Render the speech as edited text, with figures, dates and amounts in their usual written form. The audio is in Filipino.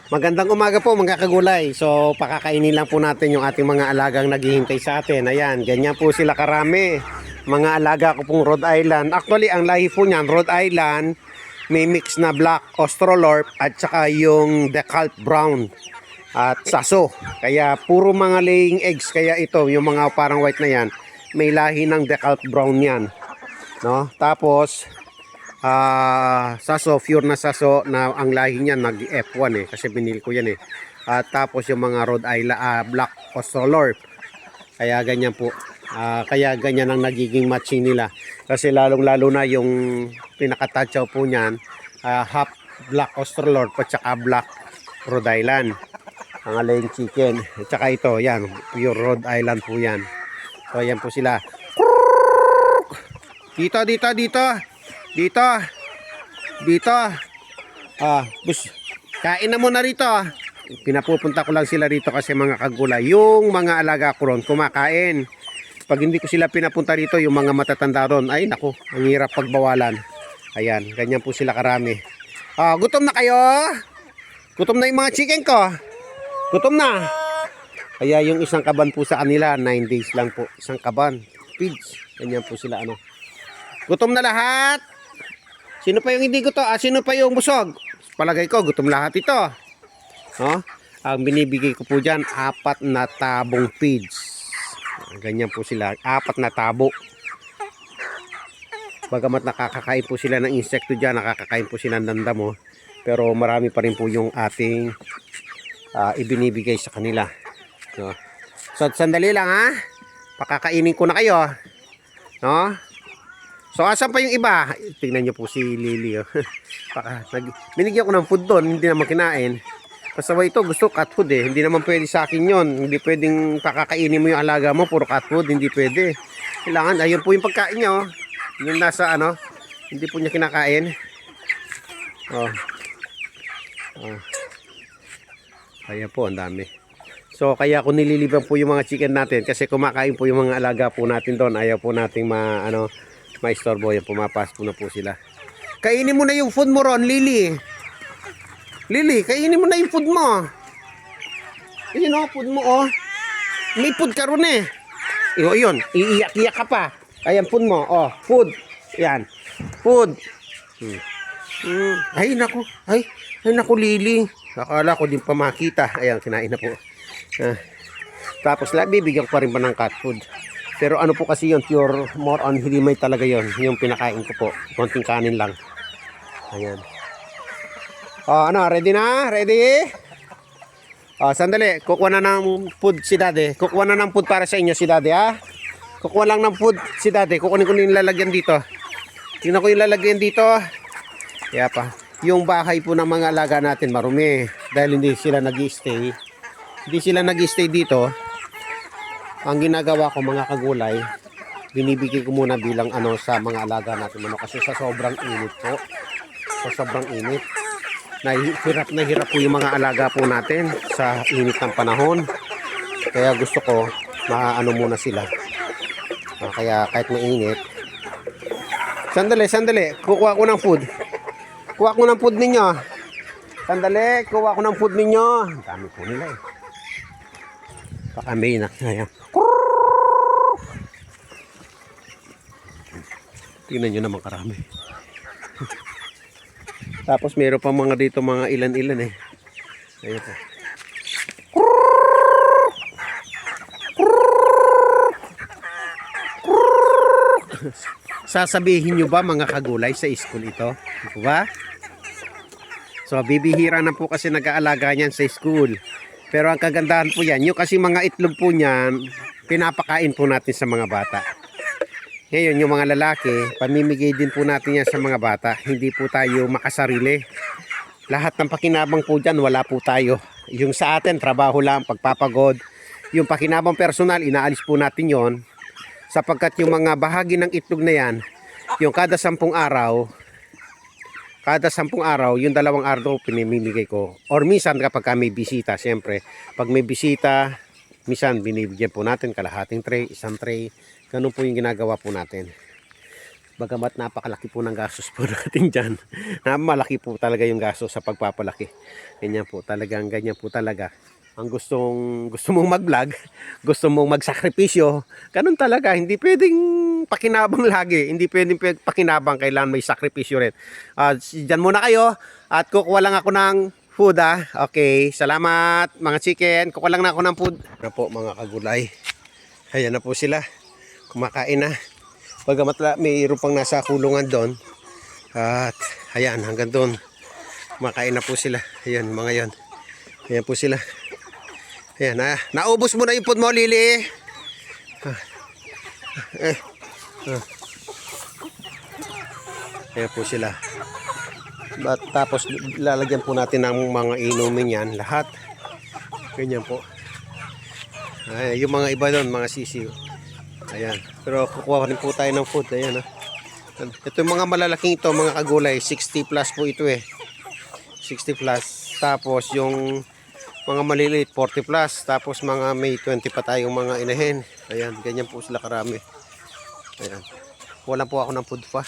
Magandang umaga po mga kagulay. So pakakainin lang po natin yung ating mga alagang naghihintay sa atin. Ayan, ganyan po sila karami. Mga alaga ko pong Rhode Island. Actually, ang lahi po niyan, Rhode Island, may mix na Black Australorp at saka yung Decalb Brown at Saso. Kaya puro mga laying eggs. Kaya ito, yung mga parang white na yan, may lahi ng Decalb Brown yan. No? Tapos Saso, pure na Saso na ang lahi niyan nag F1 kasi binili ko yan at tapos yung mga Rhode Island Black Australorp, kaya ganyan po. Kaya ganyan ang nagiging matching nila kasi lalong lalo na yung pinakatatsaw po niyan, half Black Australorp at saka Black Rhode Island ang alaying chicken. At saka ito, yan, pure Rhode Island po yan. So yan po sila. Dito bus, kain na muna rito. Pinapupunta ko lang sila rito kasi mga kagulay, yung mga alaga ko ron kumakain. Pag hindi ko sila pinapunta rito, yung mga matatanda ron, ay naku, ang hirap pagbawalan. Ayan, ganyan po sila karami. Gutom na kayo? Gutom na yung mga chicken ko? Gutom na? Kaya yung isang kaban po sa kanila, 9 days lang po, isang kaban pigs. Ganyan po sila gutom na lahat? Sino pa yung hindi gutom? Sino pa yung busog? Palagay ko, gutom lahat ito. No? Ang binibigay ko po dyan, 4 na tabong feeds. Ganyan po sila, 4 na tabo. Bagamat nakakakain po sila ng insekto dyan, nakakakain po sila ng damo. Pero marami pa rin po yung ating ibinibigay sa kanila. No? So, sandali lang pakakainin ko na kayo. No? So asan pa yung iba? Tingnan nyo po si Lily. Binigyan ko ng food doon, hindi naman kinain. Basta ito gusto cat food hindi naman pwede sa akin yon. Hindi pwedeng pakakainin mo yung alaga mo puro cat food, hindi pwede. Kailangan, ayun po yung pagkain niya yung nasa hindi po niya kinakain. Ayan po, ang dami. So kaya ko nililiban po yung mga chicken natin kasi kumakain po yung mga alaga po natin doon. Ayaw po nating maistorbo, yan, pumapasok na po sila. Kainin mo na yung food mo ron, Lily. Lily, kainin mo na yung food mo. Ayun food mo May food ka ron Yun, iiyak-iyak ka pa. Ayan, food mo, food. Yan, food. Ay, naku, Lily. Akala ko din pa makita. Ayan, kinain na po. Tapos, bibigyan ko pa rin pa ng cat food. Pero ano po kasi yun, pure, more on hilimay talaga yun. Yung pinakain ko po. Konting kanin lang. Ayan. Ready na? Ready? Sandali. Kukuha na ng food si Daddy. Kukuha na ng food para sa inyo si Daddy, Kukuha lang ng food si Daddy. Kukunin ko yung lalagyan dito. Tingnan ko yung lalagyan dito. Kaya pa. Yung bahay po ng mga alaga natin marumi. Dahil hindi sila nag-i-stay. Hindi sila nag-i-stay dito. Ang ginagawa ko mga kagulay, binibigay ko muna bilang sa mga alaga natin kasi sa sobrang init po. Sa sobrang init. Hirap po yung mga alaga po natin sa init ng panahon. Kaya gusto ko muna sila. Kaya kahit mainit. Sandali. Kukuha ko ng food. Kuha ko ng food ninyo. Sandali, kuha ko ng food ninyo. Ang dami po nila Baka may ayan. Tingnan nyo naman karami. Tapos meron pa mga dito mga ilan-ilan Ayan po. Sasabihin nyo ba mga kagulay sa school ito? Ito ba? So bibihira na po kasi nag-aalaga niyan sa school. Pero ang kagandahan po yan, yung kasi mga itlog po niyan, pinapakain po natin sa mga bata. Ngayon, yung mga lalaki, pamimigay din po natin yan sa mga bata. Hindi po tayo makasarili. Lahat ng pakinabang po dyan, wala po tayo. Yung sa atin, trabaho lang, pagpapagod. Yung pakinabang personal, inaalis po natin yon. Sapagkat yung mga bahagi ng itlog na yan, yung kada 10 araw, yung 2 araw pinimimigay ko. Or minsan kapag may bisita, siyempre, pag may bisita, minsan binibigyan po natin kalahating tray, isang tray. Ganun po yung ginagawa po natin. Bagamat napakalaki po ng gastos po natin dyan. Malaki po talaga yung gastos sa pagpapalaki. Ganyan po talaga. Ang gusto mong mag-vlog, gusto mong magsakripisyo, ganun talaga. Hindi pwedeng pakinabang lagi. Hindi pwedeng pakinabang, kailangan may sakripisyo rin. Diyan muna kayo at kukuha lang ako ng food Okay, salamat mga chicken. Kukuha lang na ako ng food. Na po mga kagulay. Ayan na po sila. Kumakain na. Bagamat mayroon pang nasa kulungan doon. At ayan, hanggang doon. Kumakain na po sila. Ayan, mga yon. Ayan po sila. Ayan, naubos mo na yung food mo, Lily. Ayan po sila. Tapos lalagyan po natin ng mga inumin yan. Lahat. Ganyan po. Yung mga iba doon, mga sisiw. Ayan. Pero kukuha rin po tayo ng food. Ayan. Ito yung mga malalaking ito, mga kagulay. 60 plus po ito 60 plus. Tapos yung mga maliliit, 40 plus. Tapos mga may 20 pa tayong mga inahin. Ayan. Ganyan po sila karami. Ayan. Wala po ako ng food pa.